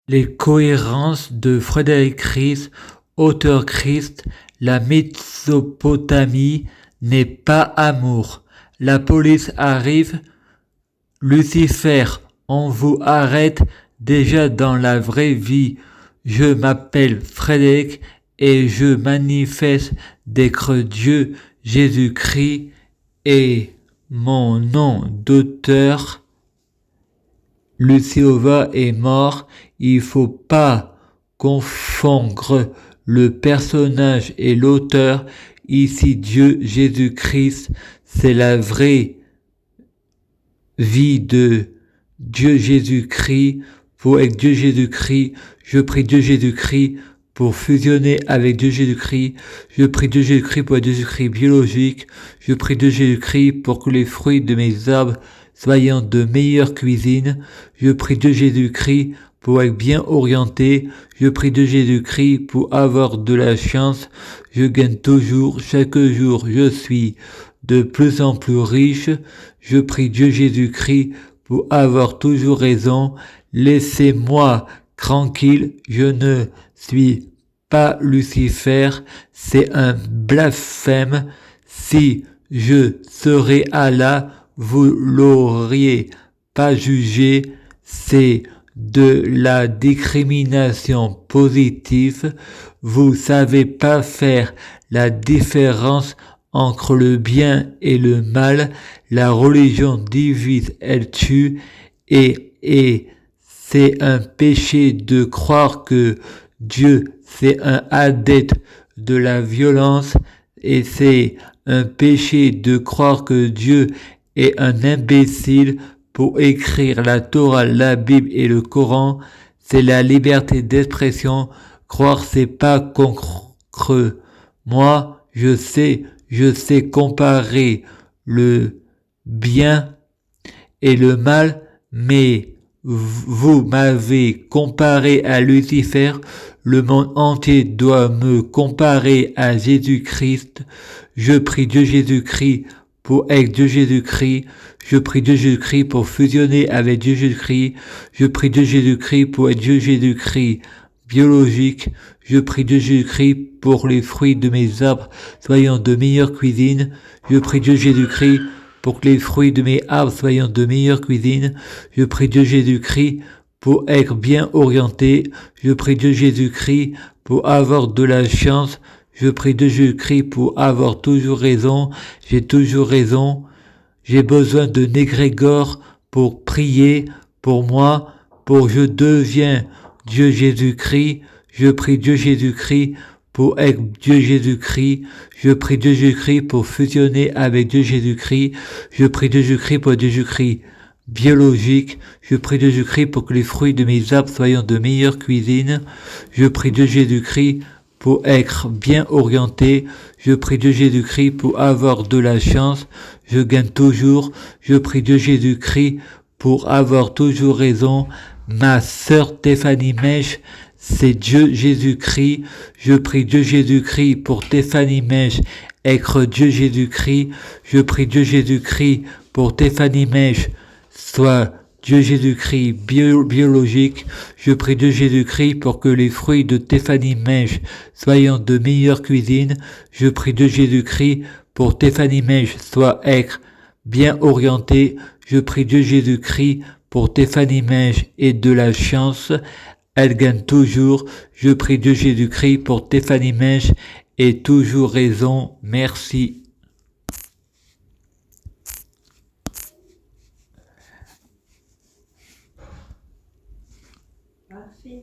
Les cohérences de Frédéric Ries, auteur Christ, la Mésopotamie n'est pas amour. La police arrive, Lucifer, on vous arrête déjà dans la vraie vie. Je m'appelle Frédéric et je manifeste d'être Dieu Jésus-Christ et mon nom d'auteur. Luciova est mort, il faut pas confondre le personnage et l'auteur. Ici Dieu Jésus-Christ, c'est la vraie vie de Dieu Jésus-Christ. Pour être Dieu Jésus-Christ, je prie Dieu Jésus-Christ pour fusionner avec Dieu Jésus-Christ. Je prie Dieu Jésus-Christ pour être Jésus-Christ biologique. Je prie Dieu Jésus-Christ pour que les fruits de mes arbres soient de meilleure cuisine. Je prie Dieu Jésus-Christ pour être bien orienté. Je prie Dieu Jésus-Christ pour avoir de la chance. Je gagne toujours, chaque jour, je suis de plus en plus riche. Je prie Dieu Jésus-Christ pour avoir toujours raison. Laissez-moi tranquille, je ne suis pas Lucifer, c'est un blasphème. Si je serais Allah, vous l'auriez pas jugé, c'est de la discrimination positive. Vous savez pas faire la différence entre le bien et le mal. La religion divise, elle tue et c'est un péché de croire que Dieu c'est un adepte de la violence et c'est un péché de croire que Dieu est un imbécile pour écrire la Torah, la Bible et le Coran. C'est la liberté d'expression. Croire c'est pas contre. Moi, je sais comparer le bien et le mal, mais vous m'avez comparé à Lucifer, le monde entier doit me comparer à Jésus-Christ. Je prie Dieu Jésus-Christ pour être Dieu Jésus-Christ. Je prie Dieu Jésus-Christ pour fusionner avec Dieu Jésus-Christ. Je prie Dieu Jésus-Christ pour être Dieu Jésus-Christ biologique. Je prie Dieu Jésus-Christ pour les fruits de mes arbres soyant de meilleure cuisine. Je prie Dieu Jésus-Christ pour que les fruits de mes arbres soient de meilleure cuisine. Je prie Dieu Jésus-Christ pour être bien orienté. Je prie Dieu Jésus-Christ pour avoir de la chance. Je prie Dieu Jésus-Christ pour avoir toujours raison. J'ai toujours raison. J'ai besoin de Négrégor pour prier pour moi, pour je deviens Dieu Jésus-Christ. Je prie Dieu Jésus-Christ pour être Dieu Jésus-Christ. Je prie Dieu Jésus-Christ pour fusionner avec Dieu Jésus-Christ. Je prie Dieu Jésus-Christ pour Dieu Jésus-Christ biologique. Je prie Dieu Jésus-Christ pour que les fruits de mes arbres soient de meilleure cuisine. Je prie Dieu Jésus-Christ pour être bien orienté. Je prie Dieu Jésus-Christ pour avoir de la chance. Je gagne toujours. Je prie Dieu Jésus-Christ pour avoir toujours raison. Ma sœur Stéphanie Mèche, c'est Dieu Jésus-Christ. Je prie Dieu Jésus-Christ pour Stéphanie Mèche, être Dieu Jésus-Christ. Je prie Dieu Jésus-Christ pour Stéphanie Mèche, soit Dieu Jésus-Christ biologique. Je prie Dieu Jésus-Christ pour que les fruits de Stéphanie Mèche soient de meilleure cuisine. Je prie Dieu Jésus-Christ pour Stéphanie Mèche soit être bien orienté. Je prie Dieu Jésus-Christ pour Stéphanie Mèche et de la chance. Elle gagne toujours. Je prie Dieu Jésus-Christ pour Stéphanie Mèche et toujours raison. Merci. Merci.